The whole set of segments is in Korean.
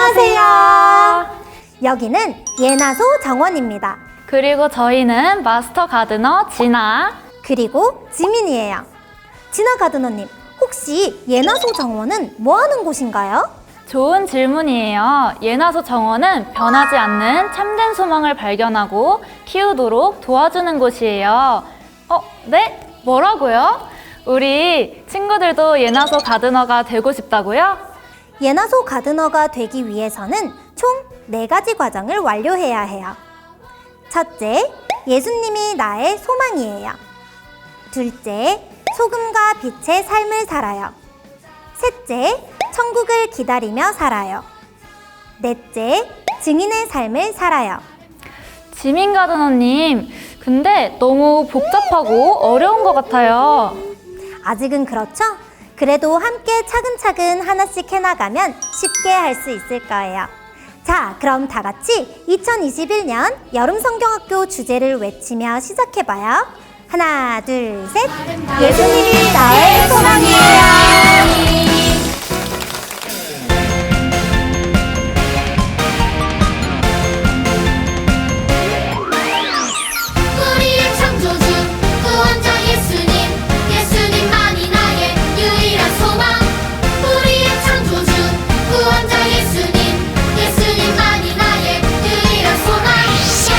안녕하세요. 여기는 예나소 정원입니다. 그리고 저희는 마스터 가드너 진아. 그리고 지민이에요. 진아 가드너님, 혹시 예나소 정원은 뭐 하는 곳인가요? 좋은 질문이에요. 예나소 정원은 변하지 않는 참된 소망을 발견하고 키우도록 도와주는 곳이에요. 네? 뭐라고요? 우리 친구들도 예나소 가드너가 되고 싶다고요? 예나소 가드너가 되기 위해서는 총 4가지 과정을 완료해야 해요. 첫째, 예수님이 나의 소망이에요. 둘째, 소금과 빛의 삶을 살아요. 셋째, 천국을 기다리며 살아요. 넷째, 증인의 삶을 살아요. 지민 가드너님, 근데 너무 복잡하고 어려운 것 같아요. 아직은 그렇죠? 그래도 함께 차근차근 하나씩 해나가면 쉽게 할 수 있을 거예요. 자, 그럼 다 같이 2021년 여름성경학교 주제를 외치며 시작해봐요. 하나, 둘, 셋. 예수님이 나의 소망이에요. 우리의 창조주 구원자 예수님, 예수님만이 나의 유일한 소망. 우리의 창조주 구원자 예수님, 예수님만이 나의 유일한 소망. 예.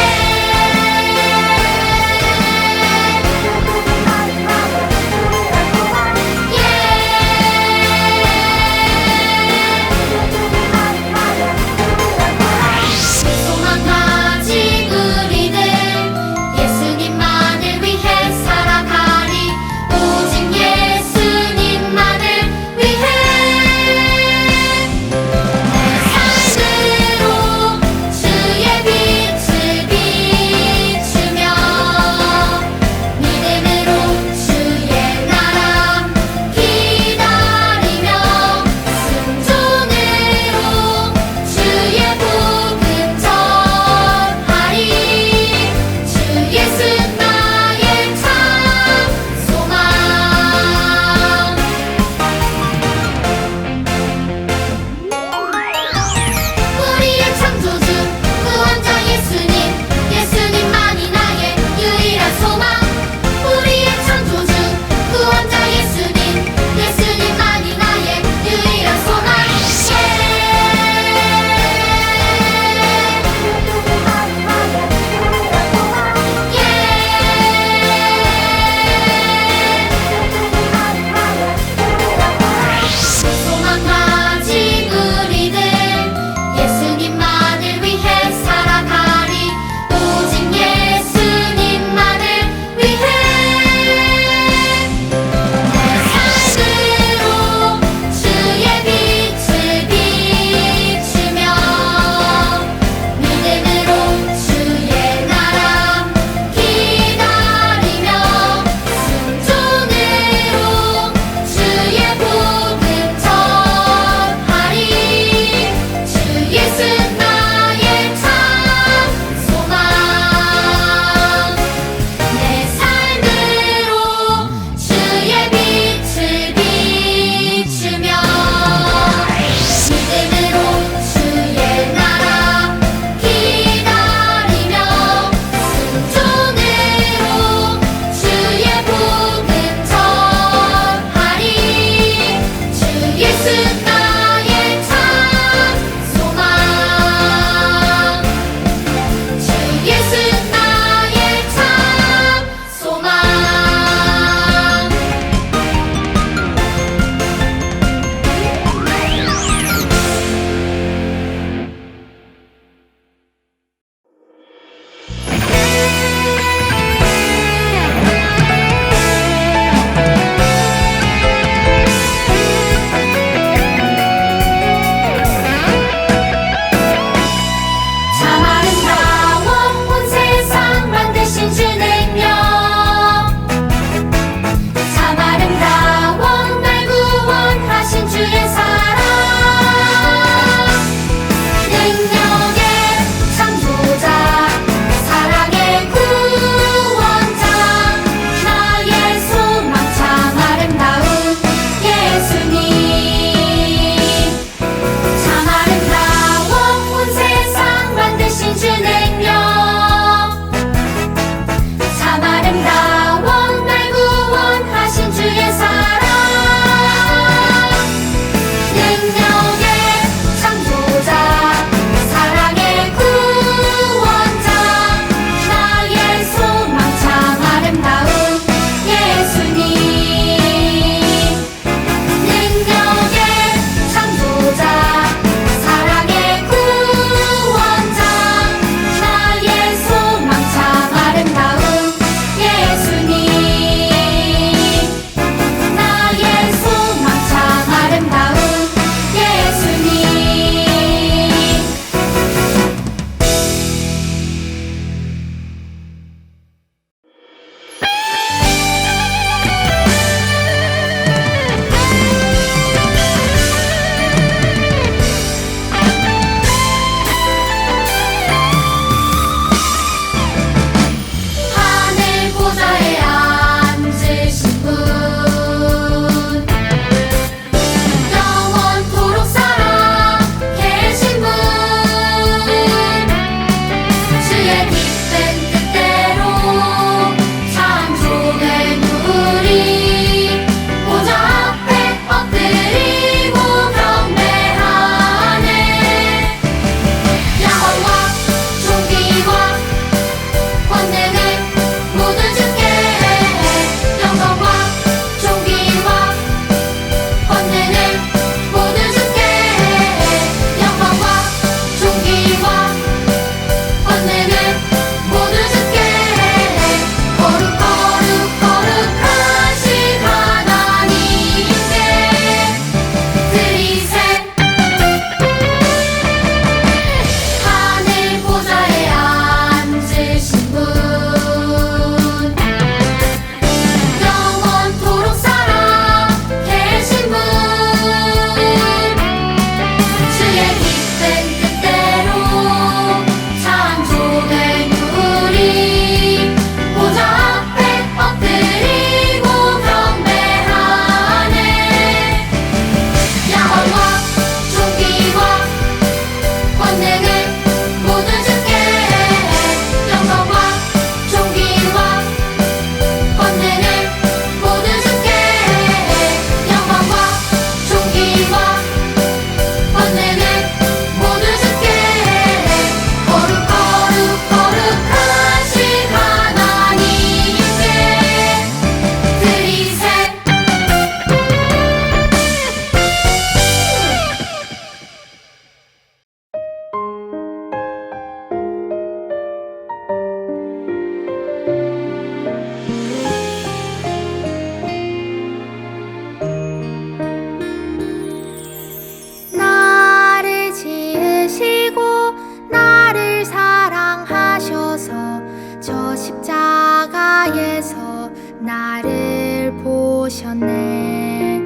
나를 보셨네.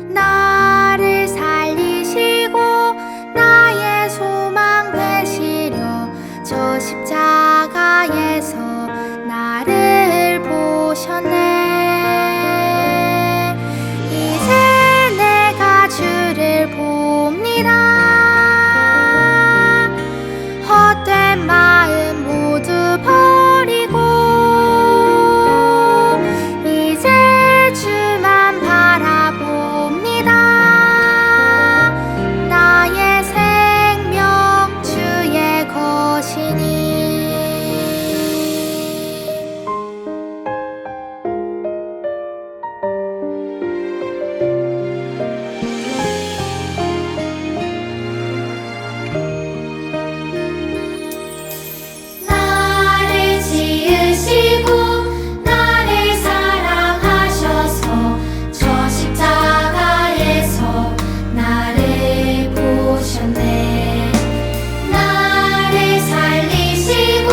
나를 살리시고 나의 소망 되시려 저 십자가에서 나를 보셨네. 이제 내가 주를 봅니다. 헛된 마음 모두 버리고 이제 주만 바라봅니다. 나의 생명 주의 것이니. 나를 지으시고 나를 사랑하셔서 저 십자가에서 나를 보셨네. 나를 살리시고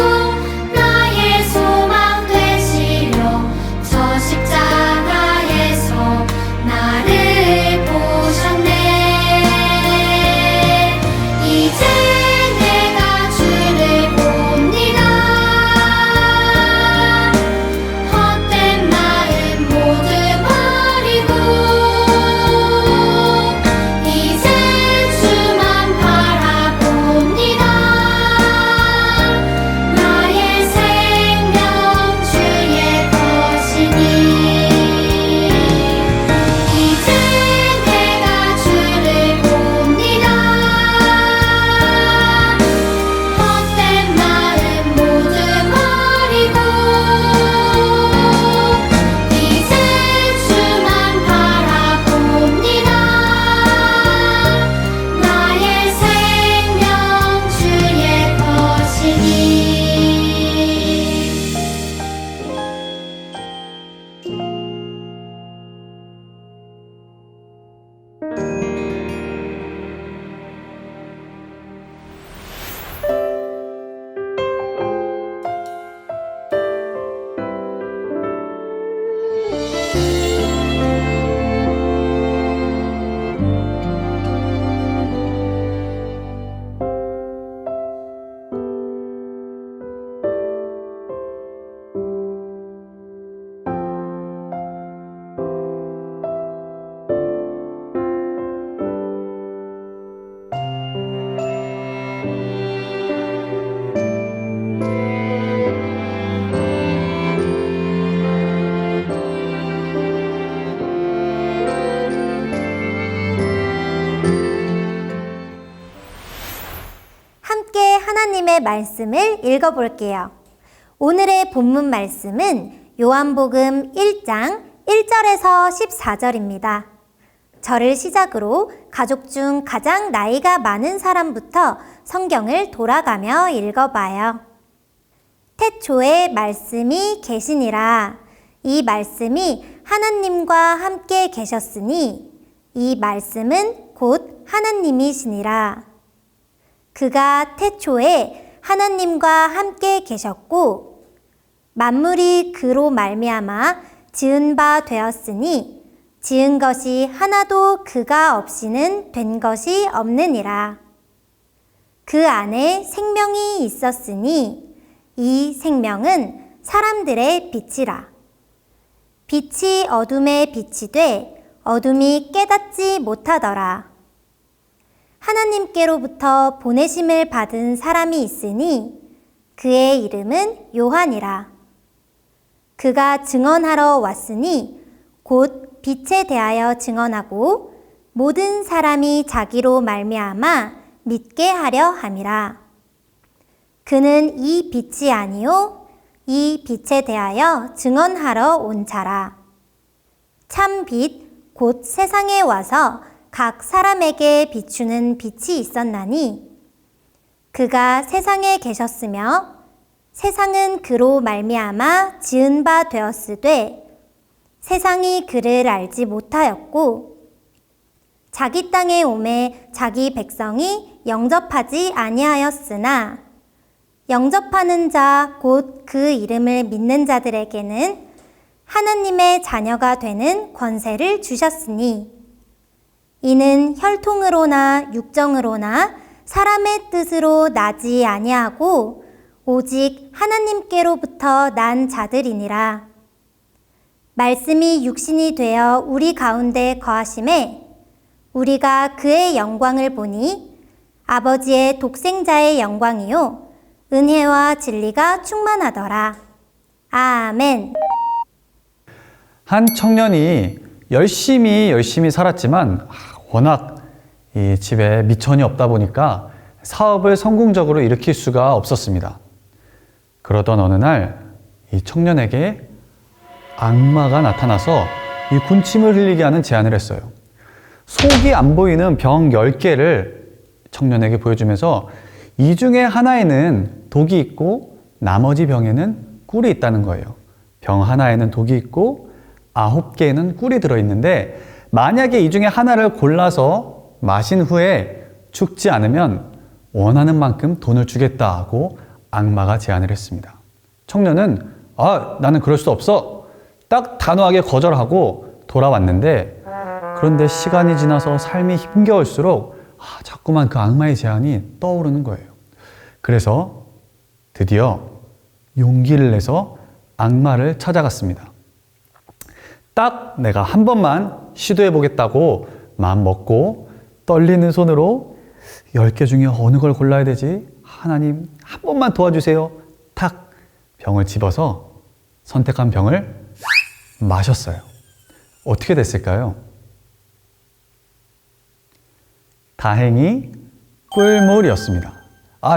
나의 소망 되시려 저 십자가에서 나를 보셨네. 이제 내가 주를 봅니다. 헛된 마음 모두 버리고 이제 주만 바라봅니다. 나의 생명 주의 것이니. 이제 내가 주를 봅니다. 헛된 마음 모두 버리고 이제 주만 바라봅니다. 나의 생명 주의 것이니. 함께 하나님의 말씀을 읽어볼게요. 오늘의 본문 말씀은 요한복음 1장 1절에서 14절입니다. 저를 시작으로 가족 중 가장 나이가 많은 사람부터 성경을 돌아가며 읽어봐요. 태초에 말씀이 계시니라. 이 말씀이 하나님과 함께 계셨으니 이 말씀은 곧 하나님이시니라. 그가 태초에 하나님과 함께 계셨고 만물이 그로 말미암아 지은 바 되었으니 지은 것이 하나도 그가 없이는 된 것이 없느니라. 그 안에 생명이 있었으니 이 생명은 사람들의 빛이라. 빛이 어둠에 빛이 돼 어둠이 깨닫지 못하더라. 하나님께로부터 보내심을 받은 사람이 있으니 그의 이름은 요한이라. 그가 증언하러 왔으니 곧 빛에 대하여 증언하고 모든 사람이 자기로 말미암아 믿게 하려 함이라. 그는 이 빛이 아니요 이 빛에 대하여 증언하러 온 자라. 참 빛 곧 세상에 와서 각 사람에게 비추는 빛이 있었나니 그가 세상에 계셨으며 세상은 그로 말미암아 지은 바 되었으되 세상이 그를 알지 못하였고 자기 땅에 오매 자기 백성이 영접하지 아니하였으나 영접하는 자 곧 그 이름을 믿는 자들에게는 하나님의 자녀가 되는 권세를 주셨으니 이는 혈통으로나 육정으로나 사람의 뜻으로 나지 아니하고 오직 하나님께로부터 난 자들이니라. 말씀이 육신이 되어 우리 가운데 거하심에 우리가 그의 영광을 보니 아버지의 독생자의 영광이요 은혜와 진리가 충만하더라. 아멘. 한 청년이 열심히 살았지만 워낙 이 집에 미천이 없다 보니까 사업을 성공적으로 일으킬 수가 없었습니다. 그러던 어느 날 이 청년에게 악마가 나타나서 이 군침을 흘리게 하는 제안을 했어요. 속이 안 보이는 병 10개를 청년에게 보여주면서 이 중에 하나에는 독이 있고 나머지 병에는 꿀이 있다는 거예요. 병 하나에는 독이 있고 9개에는 꿀이 들어있는데 만약에 이 중에 하나를 골라서 마신 후에 죽지 않으면 원하는 만큼 돈을 주겠다 하고 악마가 제안을 했습니다. 청년은 나는 그럴 수 없어. 딱 단호하게 거절하고 돌아왔는데 그런데 시간이 지나서 삶이 힘겨울수록 자꾸만 그 악마의 제안이 떠오르는 거예요. 그래서 드디어 용기를 내서 악마를 찾아갔습니다. 딱 내가 한 번만 시도해 보겠다고 마음 먹고 떨리는 손으로 10개 중에 어느 걸 골라야 되지? 하나님 한 번만 도와주세요. 탁 병을 집어서 선택한 병을 마셨어요. 어떻게 됐을까요? 다행히 꿀물이었습니다.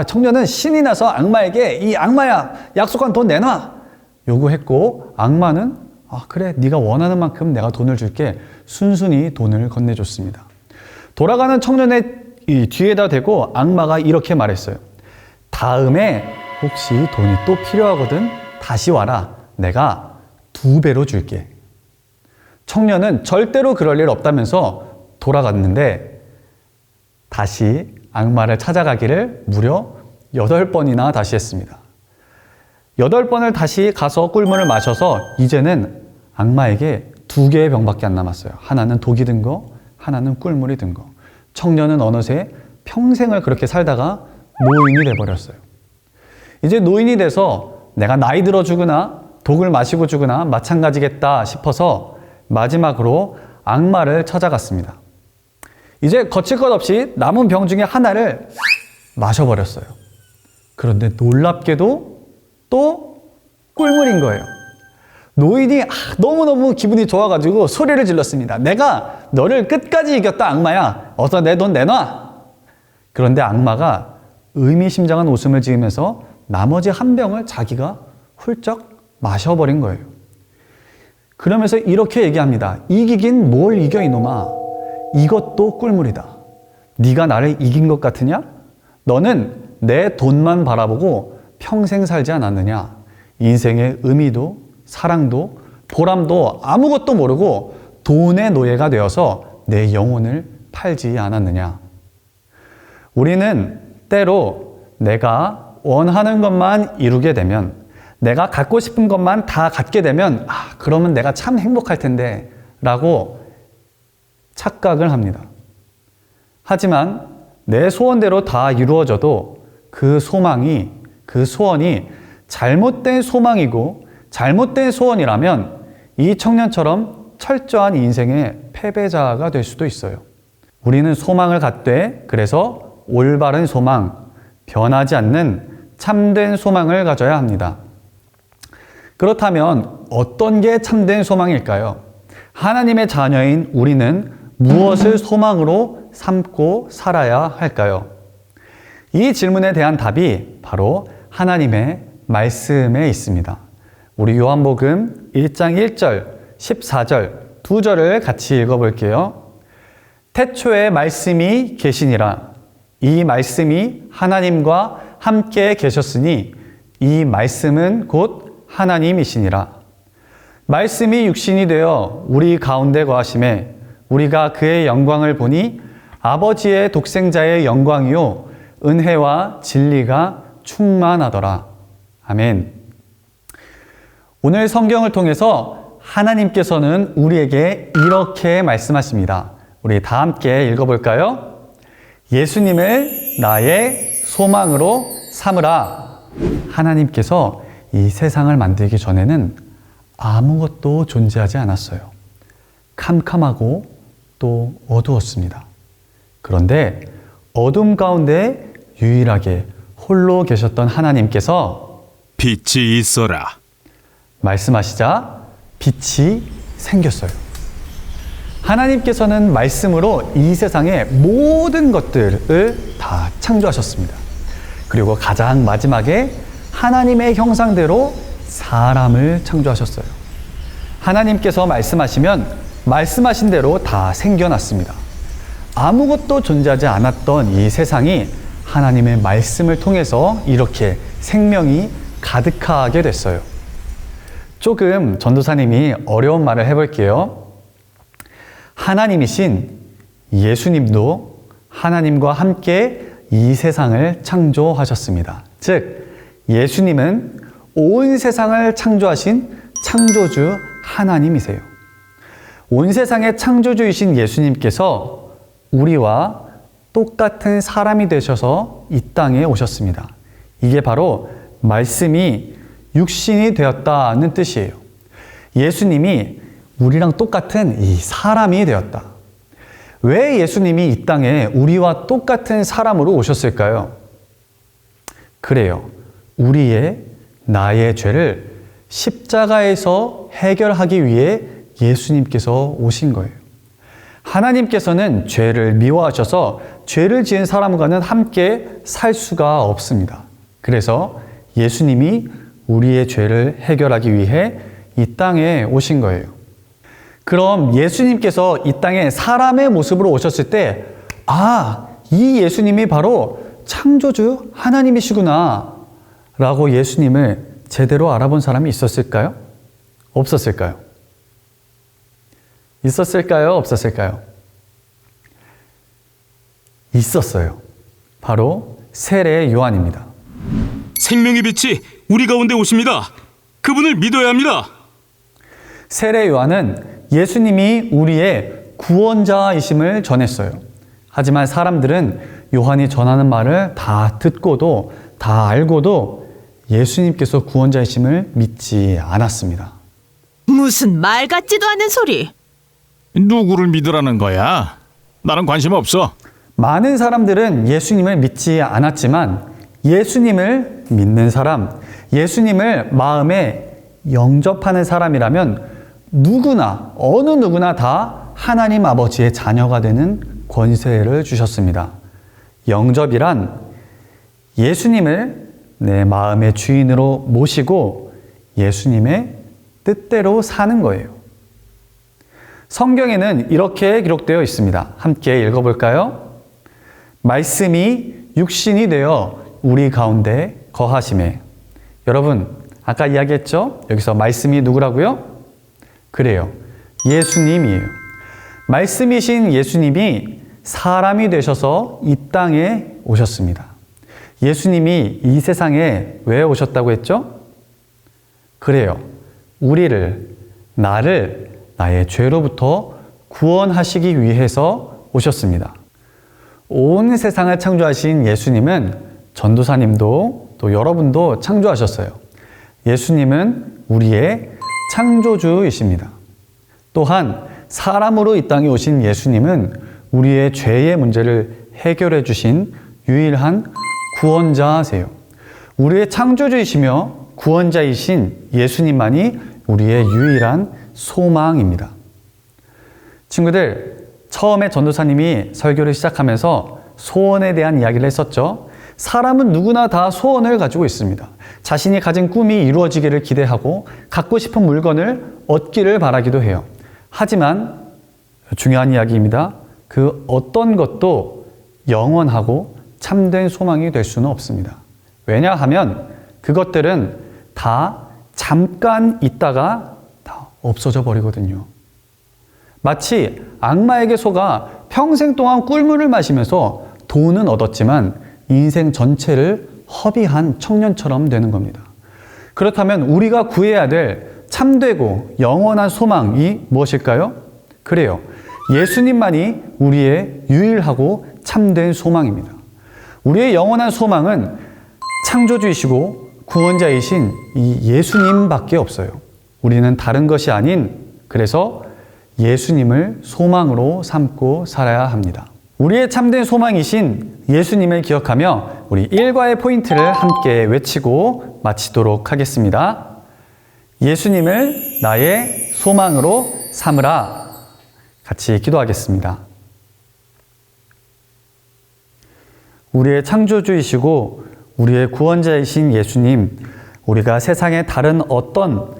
청년은 신이 나서 악마에게 이 악마야 약속한 돈 내놔 요구했고 악마는 그래 네가 원하는 만큼 내가 돈을 줄게 순순히 돈을 건네줬습니다. 돌아가는 청년의 이 뒤에다 대고 악마가 이렇게 말했어요. 다음에 혹시 돈이 또 필요하거든 다시 와라. 내가 2배로 줄게. 청년은 절대로 그럴 일 없다면서 돌아갔는데 다시 악마를 찾아가기를 무려 8번이나 다시 했습니다. 8번을 다시 가서 꿀물을 마셔서 이제는 악마에게 2개의 병밖에 안 남았어요. 하나는 독이 든 거, 하나는 꿀물이 든 거. 청년은 어느새 평생을 그렇게 살다가 노인이 돼버렸어요. 이제 노인이 돼서 내가 나이 들어 죽으나 독을 마시고 죽으나 마찬가지겠다 싶어서 마지막으로 악마를 찾아갔습니다. 이제 거칠 것 없이 남은 병 중에 하나를 마셔버렸어요. 그런데 놀랍게도 또 꿀물인 거예요. 노인이 너무너무 기분이 좋아가지고 소리를 질렀습니다. 내가 너를 끝까지 이겼다 악마야. 어서 내 돈 내놔. 그런데 악마가 의미심장한 웃음을 지으면서 나머지 한 병을 자기가 훌쩍 마셔버린 거예요. 그러면서 이렇게 얘기합니다. 이기긴 뭘 이겨 이놈아. 이것도 꿀물이다. 네가 나를 이긴 것 같으냐? 너는 내 돈만 바라보고 평생 살지 않았느냐? 인생의 의미도 사랑도 보람도 아무것도 모르고 돈의 노예가 되어서 내 영혼을 팔지 않았느냐? 우리는 때로 내가 원하는 것만 이루게 되면 내가 갖고 싶은 것만 다 갖게 되면 그러면 내가 참 행복할 텐데 라고 착각을 합니다. 하지만 내 소원대로 다 이루어져도 그 소망이, 그 소원이 잘못된 소망이고 잘못된 소원이라면 이 청년처럼 철저한 인생의 패배자가 될 수도 있어요. 우리는 소망을 갖되 그래서 올바른 소망, 변하지 않는 참된 소망을 가져야 합니다. 그렇다면 어떤 게 참된 소망일까요? 하나님의 자녀인 우리는 무엇을 소망으로 삼고 살아야 할까요? 이 질문에 대한 답이 바로 하나님의 말씀에 있습니다. 우리 요한복음 1장 1절, 14절 두 절을 같이 읽어볼게요. 태초에 말씀이 계시니라. 이 말씀이 하나님과 함께 계셨으니 이 말씀은 곧 하나님이시니라. 말씀이 육신이 되어 우리 가운데 거하심에 우리가 그의 영광을 보니 아버지의 독생자의 영광이요 은혜와 진리가 충만하더라. 아멘. 오늘 성경을 통해서 하나님께서는 우리에게 이렇게 말씀하십니다. 우리 다 함께 읽어볼까요? 예수님을 나의 소망으로 삼으라. 하나님께서 이 세상을 만들기 전에는 아무것도 존재하지 않았어요. 캄캄하고 또 어두웠습니다. 그런데 어둠 가운데 유일하게 홀로 계셨던 하나님께서 빛이 있어라. 말씀하시자 빛이 생겼어요. 하나님께서는 말씀으로 이 세상의 모든 것들을 다 창조하셨습니다. 그리고 가장 마지막에 하나님의 형상대로 사람을 창조하셨어요. 하나님께서 말씀하시면 말씀하신 대로 다 생겨났습니다. 아무것도 존재하지 않았던 이 세상이 하나님의 말씀을 통해서 이렇게 생명이 가득하게 됐어요. 조금 전도사님이 어려운 말을 해볼게요. 하나님이신 예수님도 하나님과 함께 이 세상을 창조하셨습니다. 즉, 예수님은 온 세상을 창조하신 창조주 하나님이세요. 온 세상의 창조주이신 예수님께서 우리와 똑같은 사람이 되셔서 이 땅에 오셨습니다. 이게 바로 말씀이 육신이 되었다는 뜻이에요. 예수님이 우리랑 똑같은 이 사람이 되었다. 왜 예수님이 이 땅에 우리와 똑같은 사람으로 오셨을까요? 그래요. 우리의 나의 죄를 십자가에서 해결하기 위해 예수님께서 오신 거예요. 하나님께서는 죄를 미워하셔서 죄를 지은 사람과는 함께 살 수가 없습니다. 그래서 예수님이 우리의 죄를 해결하기 위해 이 땅에 오신 거예요. 그럼 예수님께서 이 땅에 사람의 모습으로 오셨을 때, 이 예수님이 바로 창조주 하나님이시구나 라고 예수님을 제대로 알아본 사람이 있었을까요? 없었을까요? 있었을까요? 없었을까요? 있었어요. 바로 세례 요한입니다. 생명의 빛이 우리 가운데 오십니다. 그분을 믿어야 합니다. 세례 요한은 예수님이 우리의 구원자이심을 전했어요. 하지만 사람들은 요한이 전하는 말을 다 듣고도 다 알고도 예수님께서 구원자이심을 믿지 않았습니다. 무슨 말 같지도 않은 소리. 누구를 믿으라는 거야? 나는 관심 없어. 많은 사람들은 예수님을 믿지 않았지만 예수님을 믿는 사람, 예수님을 마음에 영접하는 사람이라면 누구나, 어느 누구나 다 하나님 아버지의 자녀가 되는 권세를 주셨습니다. 영접이란 예수님을 내 마음의 주인으로 모시고 예수님의 뜻대로 사는 거예요. 성경에는 이렇게 기록되어 있습니다. 함께 읽어볼까요? 말씀이 육신이 되어 우리 가운데 거하심에. 여러분, 아까 이야기했죠? 여기서 말씀이 누구라고요? 그래요. 예수님이에요. 말씀이신 예수님이 사람이 되셔서 이 땅에 오셨습니다. 예수님이 이 세상에 왜 오셨다고 했죠? 그래요. 우리를, 나를 나의 죄로부터 구원하시기 위해서 오셨습니다. 온 세상을 창조하신 예수님은 전도사님도 또 여러분도 창조하셨어요. 예수님은 우리의 창조주이십니다. 또한 사람으로 이 땅에 오신 예수님은 우리의 죄의 문제를 해결해 주신 유일한 구원자세요. 우리의 창조주이시며 구원자이신 예수님만이 우리의 유일한 소망입니다. 친구들, 처음에 전도사님이 설교를 시작하면서 소원에 대한 이야기를 했었죠. 사람은 누구나 다 소원을 가지고 있습니다. 자신이 가진 꿈이 이루어지기를 기대하고 갖고 싶은 물건을 얻기를 바라기도 해요. 하지만 중요한 이야기입니다. 그 어떤 것도 영원하고 참된 소망이 될 수는 없습니다. 왜냐하면 그것들은 다 잠깐 있다가 다 없어져 버리거든요. 마치 악마에게 속아 평생 동안 꿀물을 마시면서 돈은 얻었지만 인생 전체를 허비한 청년처럼 되는 겁니다. 그렇다면 우리가 구해야 될 참되고 영원한 소망이 무엇일까요? 그래요. 예수님만이 우리의 유일하고 참된 소망입니다. 우리의 영원한 소망은 창조주이시고 구원자이신 이 예수님밖에 없어요. 우리는 다른 것이 아닌, 그래서 예수님을 소망으로 삼고 살아야 합니다. 우리의 참된 소망이신 예수님을 기억하며 우리 일과의 포인트를 함께 외치고 마치도록 하겠습니다. 예수님을 나의 소망으로 삼으라. 같이 기도하겠습니다. 우리의 창조주이시고 우리의 구원자이신 예수님, 우리가 세상의 다른 어떤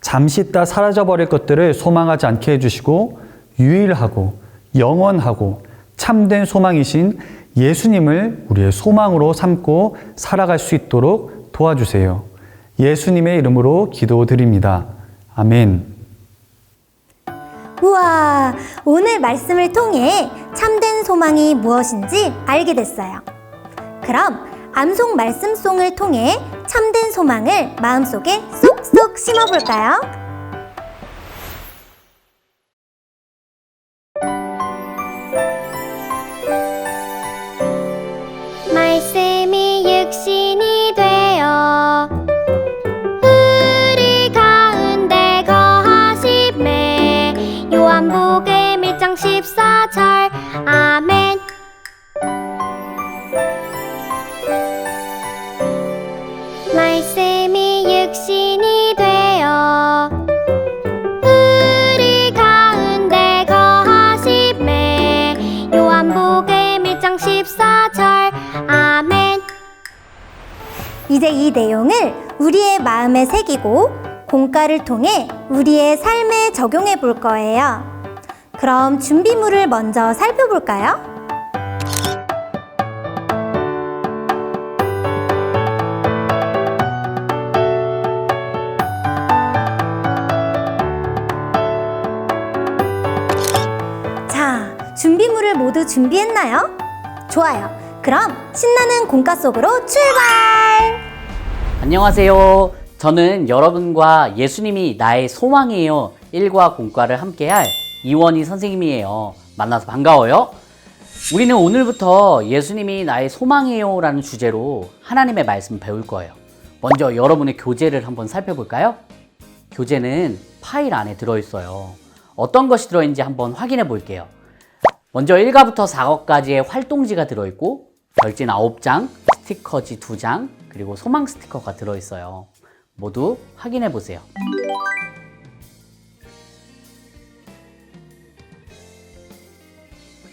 잠시 있다 사라져버릴 것들을 소망하지 않게 해주시고 유일하고 영원하고 참된 소망이신 예수님을 우리의 소망으로 삼고 살아갈 수 있도록 도와주세요. 예수님의 이름으로 기도드립니다. 아멘. 우와, 오늘 말씀을 통해 참된 소망이 무엇인지 알게 됐어요. 그럼 암송 말씀송을 통해 참된 소망을 마음속에 쏙쏙 심어볼까요? 말씀이 육신이 되어 우리 가운데 거하심에 요한복음 1장 14절 아멘. 말씀이 육신이 되어 우리 가운데 거하심에 요한복음 1장 14절 아멘. 이제 이 내용을 우리의 마음에 새기고 공과를 통해 우리의 삶에 적용해 볼 거예요. 그럼 준비물을 먼저 살펴볼까요? 자, 준비물을 모두 준비했나요? 좋아요. 그럼 신나는 공과 속으로 출발! 안녕하세요. 저는 여러분과 예수님이 나의 소망이에요 1과 공과를 함께할 이원희 선생님이에요. 만나서 반가워요. 우리는 오늘부터 예수님이 나의 소망이에요 라는 주제로 하나님의 말씀 배울 거예요. 먼저 여러분의 교재를 한번 살펴볼까요? 교재는 파일 안에 들어있어요. 어떤 것이 들어있는지 한번 확인해 볼게요. 먼저 1과부터 4과까지의 활동지가 들어있고 별진 9장, 스티커지 2장, 그리고 소망 스티커가 들어있어요. 모두 확인해 보세요.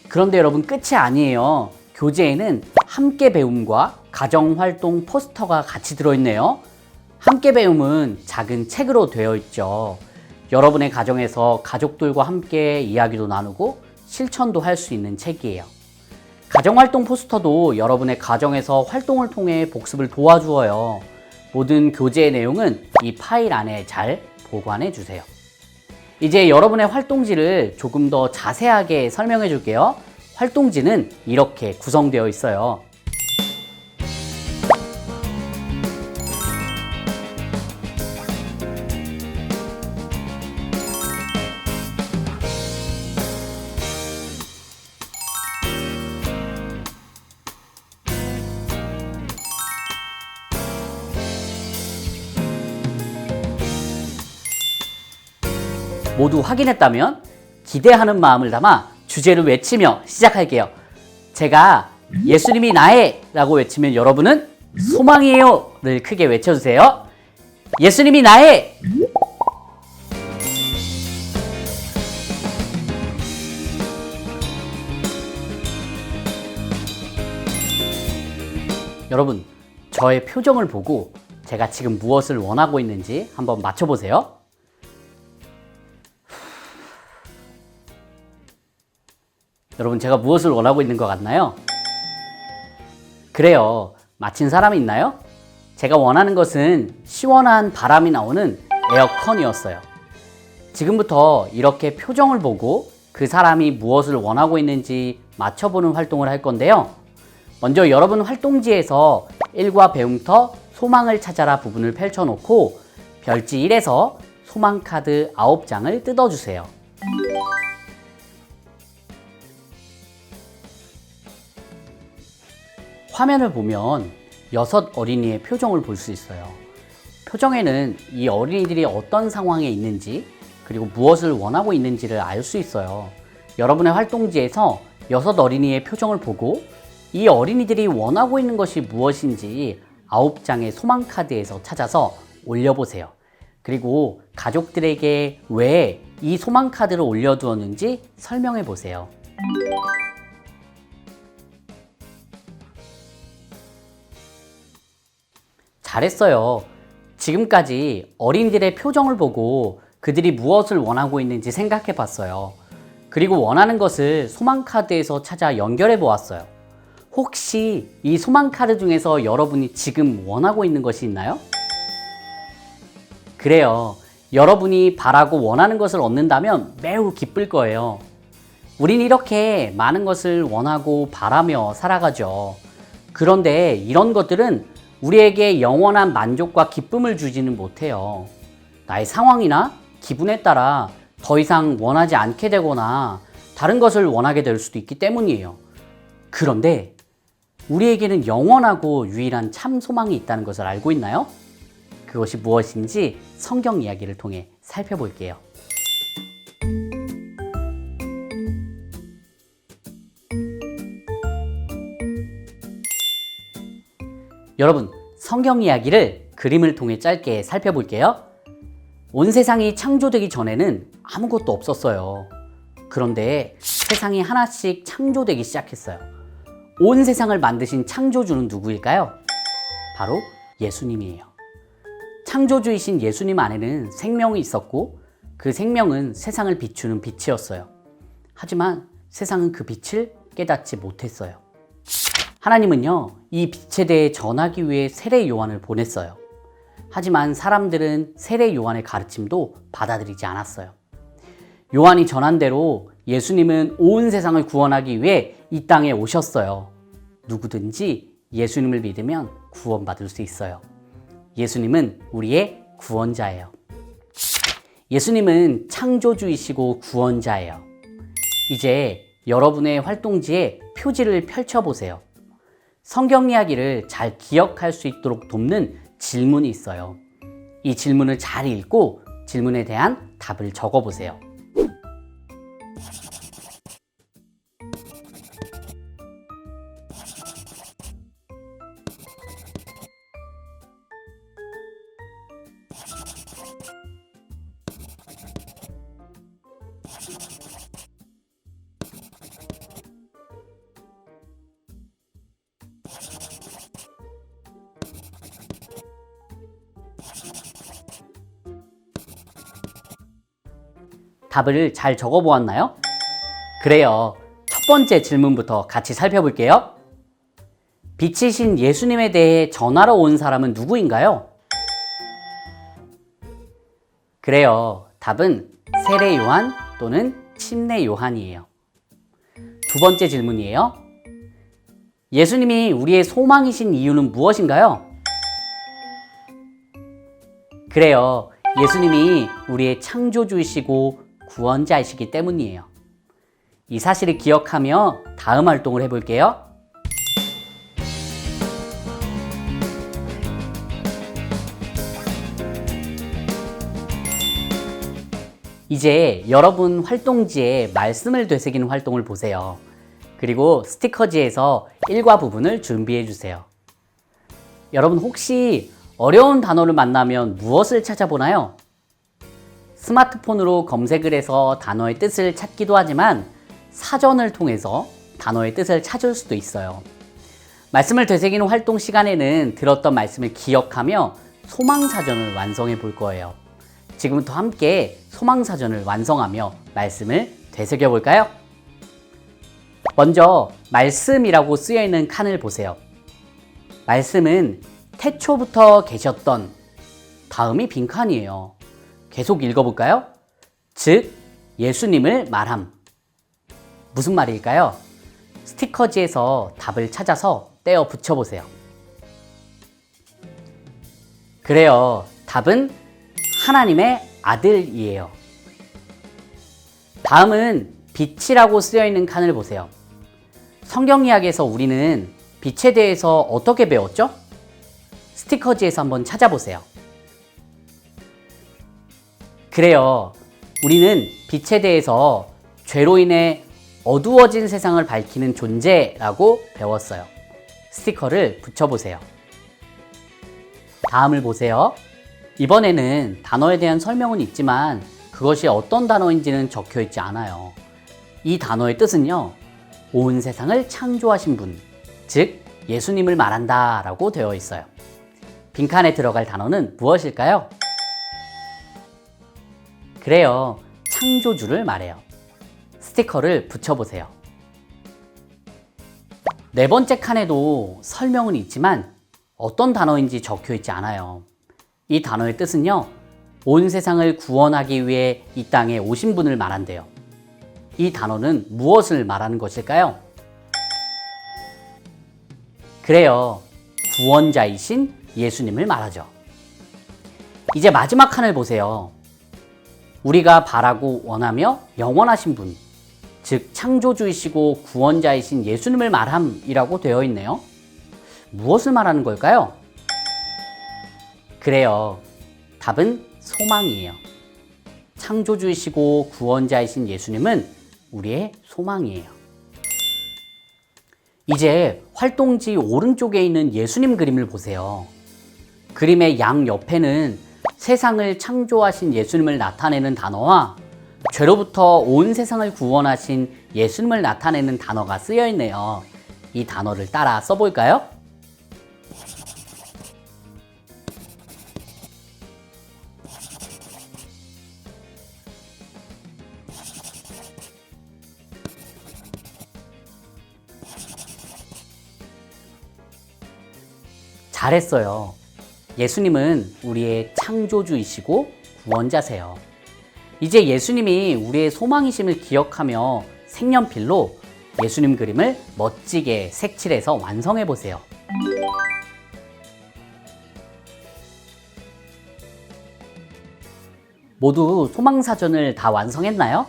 그런데 여러분, 끝이 아니에요. 교재에는 함께 배움과 가정활동 포스터가 같이 들어있네요. 함께 배움은 작은 책으로 되어 있죠. 여러분의 가정에서 가족들과 함께 이야기도 나누고 실천도 할 수 있는 책이에요. 가정활동 포스터도 여러분의 가정에서 활동을 통해 복습을 도와주어요. 모든 교재의 내용은 이 파일 안에 잘 보관해 주세요. 이제 여러분의 활동지를 조금 더 자세하게 설명해 줄게요. 활동지는 이렇게 구성되어 있어요. 모두 확인했다면 기대하는 마음을 담아 주제를 외치며 시작할게요. 제가 예수님이 나의 라고 외치면 여러분은 소망이에요 를 크게 외쳐주세요. 예수님이 나의! 여러분, 저의 표정을 보고 제가 지금 무엇을 원하고 있는지 한번 맞춰보세요. 여러분, 제가 무엇을 원하고 있는 것 같나요? 그래요. 맞힌 사람이 있나요? 제가 원하는 것은 시원한 바람이 나오는 에어컨이었어요. 지금부터 이렇게 표정을 보고 그 사람이 무엇을 원하고 있는지 맞춰보는 활동을 할 건데요. 먼저 여러분 활동지에서 1과 배움터 소망을 찾아라 부분을 펼쳐놓고 별지 1에서 소망카드 9장을 뜯어주세요. 화면을 보면 6 어린이의 표정을 볼 수 있어요. 표정에는 이 어린이들이 어떤 상황에 있는지 그리고 무엇을 원하고 있는지를 알 수 있어요. 여러분의 활동지에서 6 어린이의 표정을 보고 이 어린이들이 원하고 있는 것이 무엇인지 9장의 소망카드에서 찾아서 올려보세요. 그리고 가족들에게 왜 이 소망카드를 올려두었는지 설명해 보세요. 잘했어요. 지금까지 어린이들의 표정을 보고 그들이 무엇을 원하고 있는지 생각해 봤어요. 그리고 원하는 것을 소망카드에서 찾아 연결해 보았어요. 혹시 이 소망카드 중에서 여러분이 지금 원하고 있는 것이 있나요? 그래요. 여러분이 바라고 원하는 것을 얻는다면 매우 기쁠 거예요. 우린 이렇게 많은 것을 원하고 바라며 살아가죠. 그런데 이런 것들은 우리에게 영원한 만족과 기쁨을 주지는 못해요. 나의 상황이나 기분에 따라 더 이상 원하지 않게 되거나 다른 것을 원하게 될 수도 있기 때문이에요. 그런데 우리에게는 영원하고 유일한 참 소망이 있다는 것을 알고 있나요? 그것이 무엇인지 성경 이야기를 통해 살펴볼게요. 여러분, 성경 이야기를 그림을 통해 짧게 살펴볼게요. 온 세상이 창조되기 전에는 아무것도 없었어요. 그런데 세상이 하나씩 창조되기 시작했어요. 온 세상을 만드신 창조주는 누구일까요? 바로 예수님이에요. 창조주이신 예수님 안에는 생명이 있었고 그 생명은 세상을 비추는 빛이었어요. 하지만 세상은 그 빛을 깨닫지 못했어요. 하나님은요, 이 빛에 대해 전하기 위해 세례 요한을 보냈어요. 하지만 사람들은 세례 요한의 가르침도 받아들이지 않았어요. 요한이 전한 대로 예수님은 온 세상을 구원하기 위해 이 땅에 오셨어요. 누구든지 예수님을 믿으면 구원받을 수 있어요. 예수님은 우리의 구원자예요. 예수님은 창조주이시고 구원자예요. 이제 여러분의 활동지에 표지를 펼쳐보세요. 성경 이야기를 잘 기억할 수 있도록 돕는 질문이 있어요. 이 질문을 잘 읽고 질문에 대한 답을 적어보세요. 답을 잘 적어보았나요? 그래요. 첫 번째 질문부터 같이 살펴볼게요. 빛이신 예수님에 대해 전하러 온 사람은 누구인가요? 그래요. 답은 세례 요한 또는 침례 요한이에요. 두 번째 질문이에요. 예수님이 우리의 소망이신 이유는 무엇인가요? 그래요. 예수님이 우리의 창조주이시고 구원자이시기 때문이에요. 이 사실을 기억하며 다음 활동을 해볼게요. 이제 여러분 활동지에 말씀을 되새기는 활동을 보세요. 그리고 스티커지에서 일과 부분을 준비해 주세요. 여러분 혹시 어려운 단어를 만나면 무엇을 찾아보나요? 스마트폰으로 검색을 해서 단어의 뜻을 찾기도 하지만 사전을 통해서 단어의 뜻을 찾을 수도 있어요. 말씀을 되새기는 활동 시간에는 들었던 말씀을 기억하며 소망사전을 완성해 볼 거예요. 지금부터 함께 소망사전을 완성하며 말씀을 되새겨 볼까요? 먼저 말씀이라고 쓰여 있는 칸을 보세요. 말씀은 태초부터 계셨던, 다음이 빈칸이에요. 계속 읽어볼까요? 즉 예수님을 말함. 무슨 말일까요? 스티커지에서 답을 찾아서 떼어 붙여보세요. 그래요. 답은 하나님의 아들이에요. 다음은 빛이라고 쓰여 있는 칸을 보세요. 성경 이야기에서 우리는 빛에 대해서 어떻게 배웠죠? 스티커지에서 한번 찾아보세요. 그래요. 우리는 빛에 대해서 죄로 인해 어두워진 세상을 밝히는 존재라고 배웠어요. 스티커를 붙여보세요. 다음을 보세요. 이번에는 단어에 대한 설명은 있지만 그것이 어떤 단어인지는 적혀 있지 않아요. 이 단어의 뜻은요, 온 세상을 창조하신 분, 즉 예수님을 말한다 라고 되어 있어요. 빈칸에 들어갈 단어는 무엇일까요? 그래요. 창조주를 말해요. 스티커를 붙여보세요. 네 번째 칸에도 설명은 있지만 어떤 단어인지 적혀 있지 않아요. 이 단어의 뜻은요, 온 세상을 구원하기 위해 이 땅에 오신 분을 말한대요. 이 단어는 무엇을 말하는 것일까요? 그래요. 구원자이신 예수님을 말하죠. 이제 마지막 칸을 보세요. 우리가 바라고 원하며 영원하신 분, 즉 창조주이시고 구원자이신 예수님을 말함이라고 되어 있네요. 무엇을 말하는 걸까요? 그래요. 답은 소망이에요. 창조주이시고 구원자이신 예수님은 우리의 소망이에요. 이제 활동지 오른쪽에 있는 예수님 그림을 보세요. 그림의 양 옆에는 세상을 창조하신 예수님을 나타내는 단어와 죄로부터 온 세상을 구원하신 예수님을 나타내는 단어가 쓰여 있네요. 이 단어를 따라 써볼까요? 잘했어요. 예수님은 우리의 창조주이시고 구원자세요. 이제 예수님이 우리의 소망이심을 기억하며 색연필로 예수님 그림을 멋지게 색칠해서 완성해 보세요. 모두 소망사전을 다 완성했나요?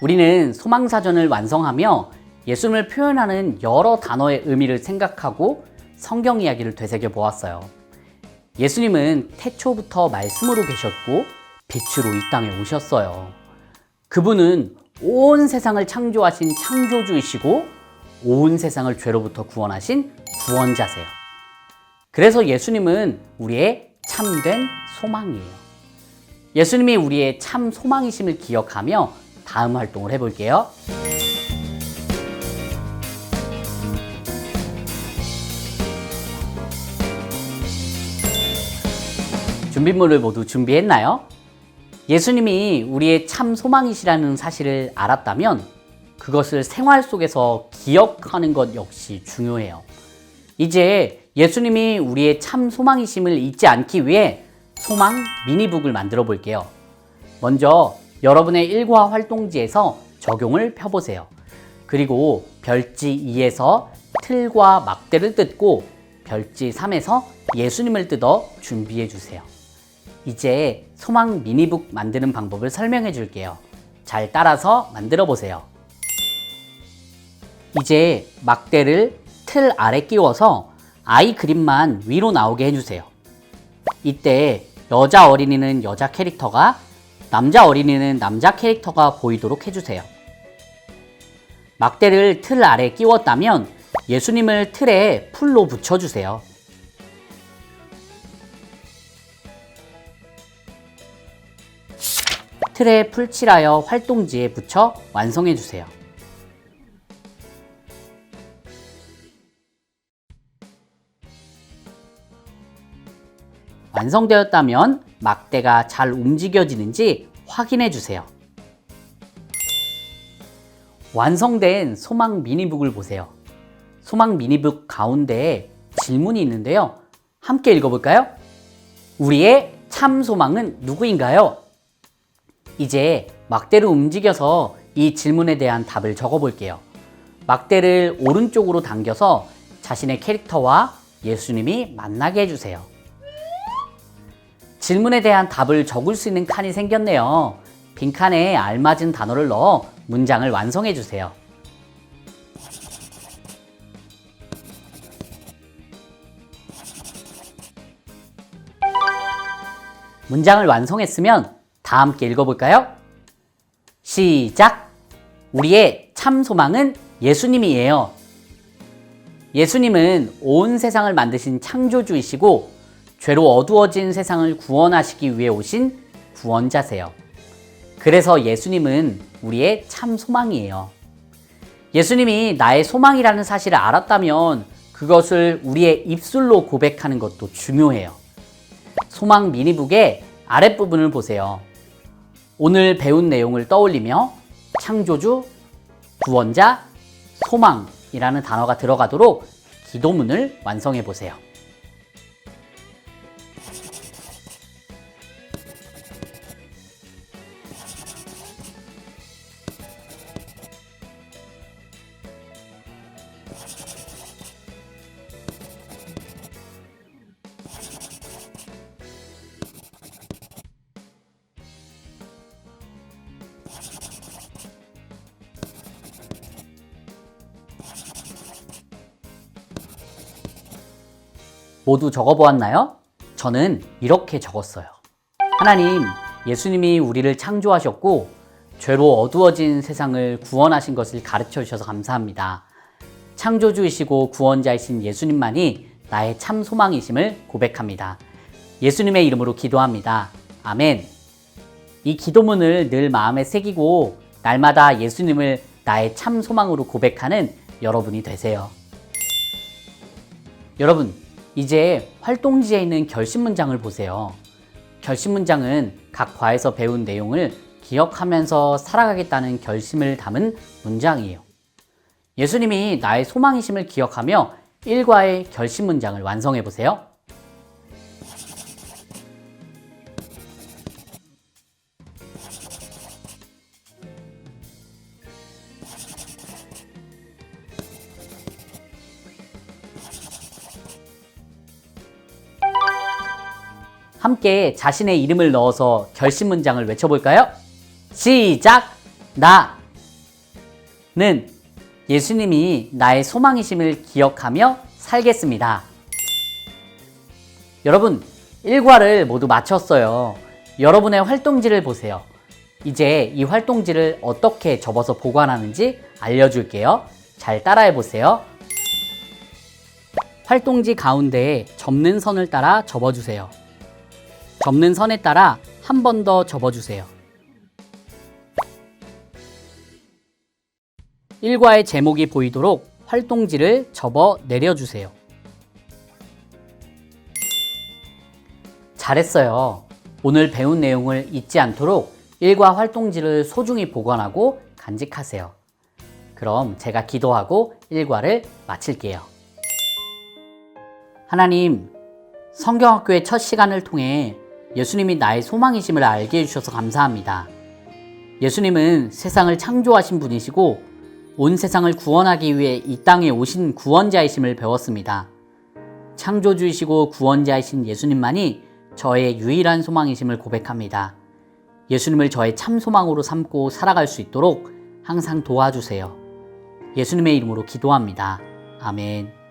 우리는 소망사전을 완성하며 예수님을 표현하는 여러 단어의 의미를 생각하고 성경 이야기를 되새겨 보았어요. 예수님은 태초부터 말씀으로 계셨고 빛으로 이 땅에 오셨어요. 그분은 온 세상을 창조하신 창조주이시고 온 세상을 죄로부터 구원하신 구원자세요. 그래서 예수님은 우리의 참된 소망이에요. 예수님이 우리의 참 소망이심을 기억하며 다음 활동을 해볼게요. 준비물을 모두 준비했나요? 예수님이 우리의 참 소망이시라는 사실을 알았다면 그것을 생활 속에서 기억하는 것 역시 중요해요. 이제 예수님이 우리의 참 소망이심을 잊지 않기 위해 소망 미니북을 만들어 볼게요. 먼저 여러분의 일과 활동지에서 적용을 펴보세요. 그리고 별지 2에서 틀과 막대를 뜯고 별지 3에서 예수님을 뜯어 준비해 주세요. 이제 소망 미니북 만드는 방법을 설명해 줄게요. 잘 따라서 만들어 보세요. 이제 막대를 틀 아래 끼워서 아이 그림만 위로 나오게 해주세요. 이때 여자 어린이는 여자 캐릭터가, 남자 어린이는 남자 캐릭터가 보이도록 해주세요. 막대를 틀 아래 끼웠다면 예수님을 틀에 풀로 붙여주세요. 틀에 풀칠하여 활동지에 붙여 완성해주세요. 완성되었다면 막대가 잘 움직여지는지 확인해 주세요. 완성된 소망 미니북을 보세요. 소망 미니북 가운데에 질문이 있는데요. 함께 읽어볼까요? 우리의 참 소망은 누구인가요? 이제 막대를 움직여서 이 질문에 대한 답을 적어볼게요. 막대를 오른쪽으로 당겨서 자신의 캐릭터와 예수님이 만나게 해주세요. 질문에 대한 답을 적을 수 있는 칸이 생겼네요. 빈칸에 알맞은 단어를 넣어 문장을 완성해 주세요. 문장을 완성했으면 다 함께 읽어볼까요? 시작! 우리의 참 소망은 예수님이에요. 예수님은 온 세상을 만드신 창조주이시고 죄로 어두워진 세상을 구원하시기 위해 오신 구원자세요. 그래서 예수님은 우리의 참 소망이에요. 예수님이 나의 소망이라는 사실을 알았다면 그것을 우리의 입술로 고백하는 것도 중요해요. 소망 미니북의 아랫부분을 보세요. 오늘 배운 내용을 떠올리며 창조주, 구원자, 소망이라는 단어가 들어가도록 기도문을 완성해 보세요. 모두 적어보았나요? 저는 이렇게 적었어요. 하나님, 예수님이 우리를 창조하셨고 죄로 어두워진 세상을 구원하신 것을 가르쳐 주셔서 감사합니다. 창조주이시고 구원자이신 예수님만이 나의 참 소망이심을 고백합니다. 예수님의 이름으로 기도합니다. 아멘. 이 기도문을 늘 마음에 새기고 날마다 예수님을 나의 참 소망으로 고백하는 여러분이 되세요. 여러분, 이제 활동지에 있는 결심문장을 보세요. 결심문장은 각 과에서 배운 내용을 기억하면서 살아가겠다는 결심을 담은 문장이에요. 예수님이 나의 소망이심을 기억하며 1과의 결심문장을 완성해 보세요. 함께 자신의 이름을 넣어서 결심 문장을 외쳐볼까요? 시작! 나는 예수님이 나의 소망이심을 기억하며 살겠습니다. 여러분, 1과를 모두 마쳤어요. 여러분의 활동지를 보세요. 이제 이 활동지를 어떻게 접어서 보관하는지 알려줄게요. 잘 따라해 보세요. 활동지 가운데에 접는 선을 따라 접어주세요. 접는 선에 따라 한 번 더 접어주세요. 1과의 제목이 보이도록 활동지를 접어 내려주세요. 잘했어요. 오늘 배운 내용을 잊지 않도록 1과 활동지를 소중히 보관하고 간직하세요. 그럼 제가 기도하고 1과를 마칠게요. 하나님, 성경학교의 첫 시간을 통해 예수님이 나의 소망이심을 알게 해주셔서 감사합니다. 예수님은 세상을 창조하신 분이시고 온 세상을 구원하기 위해 이 땅에 오신 구원자이심을 배웠습니다. 창조주이시고 구원자이신 예수님만이 저의 유일한 소망이심을 고백합니다. 예수님을 저의 참 소망으로 삼고 살아갈 수 있도록 항상 도와주세요. 예수님의 이름으로 기도합니다. 아멘.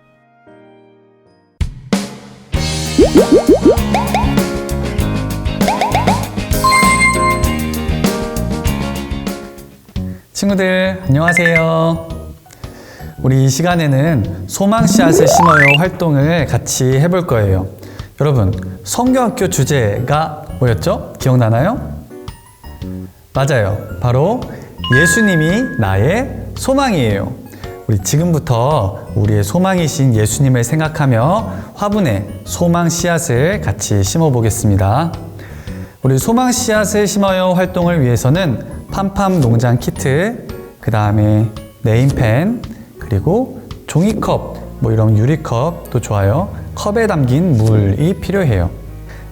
친구들 안녕하세요. 우리 이 시간에는 소망 씨앗을 심어요 활동을 같이 해볼 거예요. 여러분, 성경학교 주제가 뭐였죠? 기억나나요? 맞아요. 바로 예수님이 나의 소망이에요. 우리 지금부터 우리의 소망이신 예수님을 생각하며 화분에 소망 씨앗을 같이 심어 보겠습니다. 우리 소망 씨앗을 심어요 활동을 위해서는 팜팜 농장 키트, 그 다음에 네임펜, 그리고 종이컵, 뭐 이런 유리컵도 좋아요. 컵에 담긴 물이 필요해요.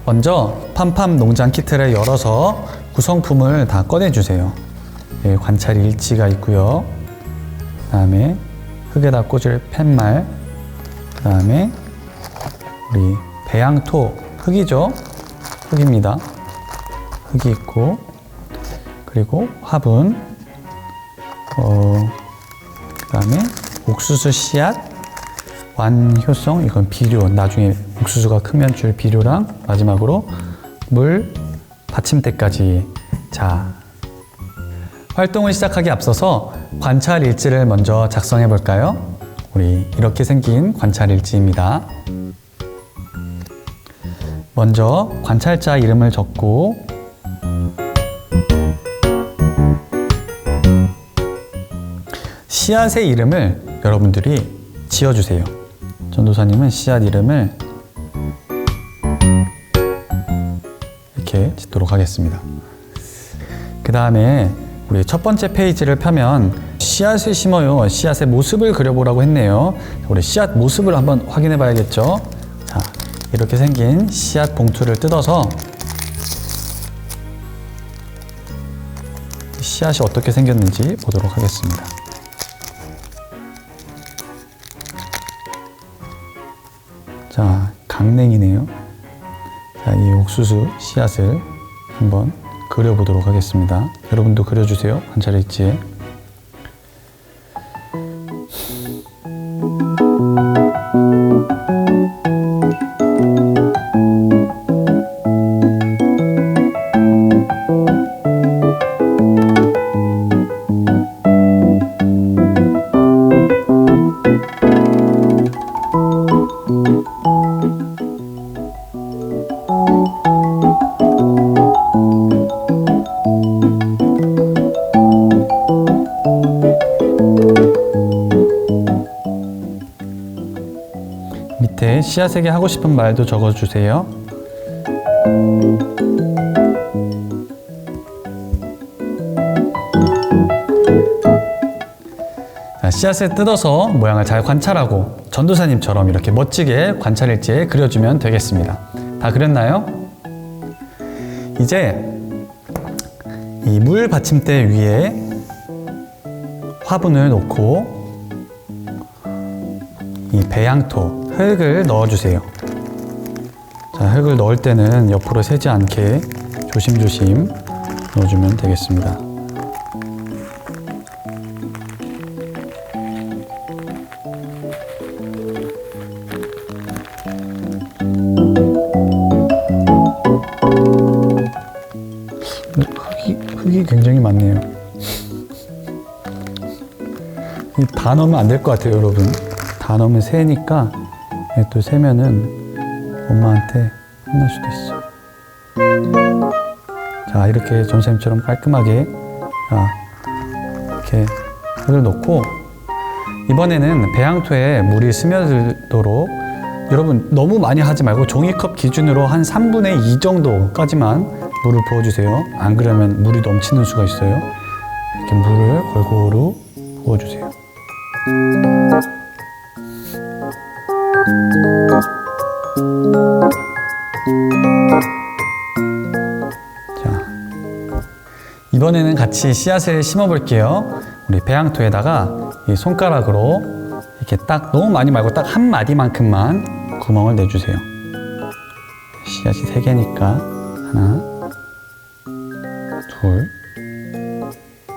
먼저 팜팜 농장 키트를 열어서 구성품을 다 꺼내주세요. 예, 관찰 일지가 있고요. 그 다음에 흙에다 꽂을 팻말, 그 다음에 우리 배양토, 흙이죠. 흙입니다. 흙이 있고, 그리고 화분, 그 다음에 옥수수 씨앗, 완효성, 이건 비료, 나중에 옥수수가 크면 줄 비료랑 마지막으로 물, 받침대까지. 자, 활동을 시작하기 앞서서 관찰 일지를 먼저 작성해 볼까요? 우리 이렇게 생긴 관찰 일지입니다. 먼저 관찰자 이름을 적고 씨앗의 이름을 여러분들이 지어주세요. 전도사님은 씨앗 이름을 이렇게 짓도록 하겠습니다. 그 다음에 우리 첫 번째 페이지를 펴면 씨앗을 심어요. 씨앗의 모습을 그려보라고 했네요. 우리 씨앗 모습을 한번 확인해 봐야겠죠. 자, 이렇게 생긴 씨앗 봉투를 뜯어서 씨앗이 어떻게 생겼는지 보도록 하겠습니다. 자, 강냉이네요. 자, 이 옥수수 씨앗을 한번 그려보도록 하겠습니다. 여러분도 그려주세요. 관찰 일지에. 밑에 씨앗에게 하고 싶은 말도 적어주세요. 자, 씨앗을 뜯어서 모양을 잘 관찰하고 전도사님처럼 이렇게 멋지게 관찰일지에 그려주면 되겠습니다. 다 그렸나요? 이제 이 물 받침대 위에 화분을 놓고 이 배양토, 흙을 넣어주세요. 자, 흙을 넣을 때는 옆으로 새지 않게 조심조심 넣어주면 되겠습니다. 흙이 굉장히 많네요. 다 넣으면 안 될 것 같아요, 여러분. 다 넣으면 새니까 또 새면은 엄마한테 혼날 수도 있어. 자, 이렇게 전사님처럼 깔끔하게 이렇게 흙을 넣고 이번에는 배양토에 물이 스며들도록 여러분 너무 많이 하지 말고 종이컵 기준으로 한 3분의 2 정도까지만 물을 부어주세요. 안 그러면 물이 넘치는 수가 있어요. 이렇게 물을 골고루 부어주세요. 자, 이번에는 같이 씨앗을 심어 볼게요. 우리 배양토에다가 이 손가락으로 이렇게 딱 너무 많이 말고 딱 한 마디만큼만 구멍을 내주세요. 씨앗이 3개니까 하나, 둘,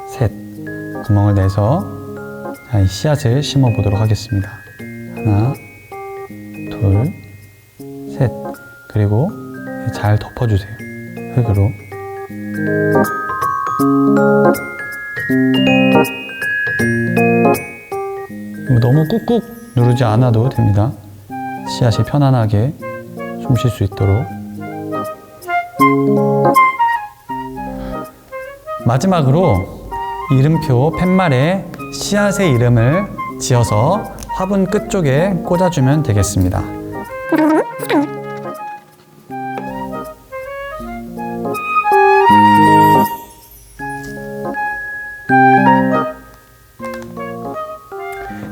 셋 구멍을 내서 자, 이 씨앗을 심어 보도록 하겠습니다. 하나, 둘, 셋. 그리고 잘 덮어주세요. 흙으로. 너무 꾹꾹 누르지 않아도 됩니다. 씨앗이 편안하게 숨 쉴 수 있도록. 마지막으로 이름표 팻말에 씨앗의 이름을 지어서 화분 끝쪽에 꽂아주면 되겠습니다.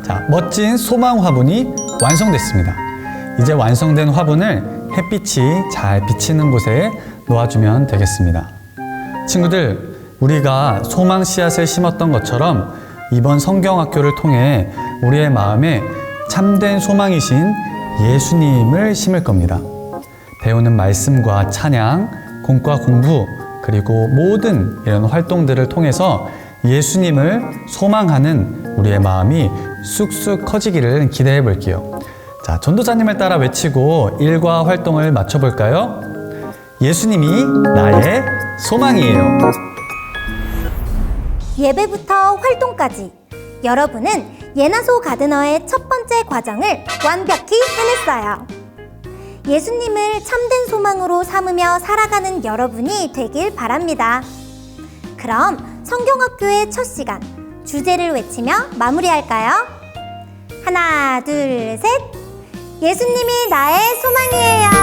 자, 멋진 소망 화분이 완성됐습니다. 이제 완성된 화분을 햇빛이 잘 비치는 곳에 놓아주면 되겠습니다. 친구들, 우리가 소망 씨앗을 심었던 것처럼 이번 성경학교를 통해 우리의 마음에 참된 소망이신 예수님을 심을 겁니다. 배우는 말씀과 찬양, 공과 공부, 그리고 모든 이런 활동들을 통해서 예수님을 소망하는 우리의 마음이 쑥쑥 커지기를 기대해 볼게요. 자, 전도사님을 따라 외치고 일과 활동을 맞춰볼까요? 예수님이 나의 소망이에요. 예배부터 활동까지 여러분은 예나소 가드너의 첫 번째 과정을 완벽히 해냈어요. 예수님을 참된 소망으로 삼으며 살아가는 여러분이 되길 바랍니다. 그럼 성경학교의 첫 시간, 주제를 외치며 마무리할까요? 하나, 둘, 셋! 예수님이 나의 소망이에요.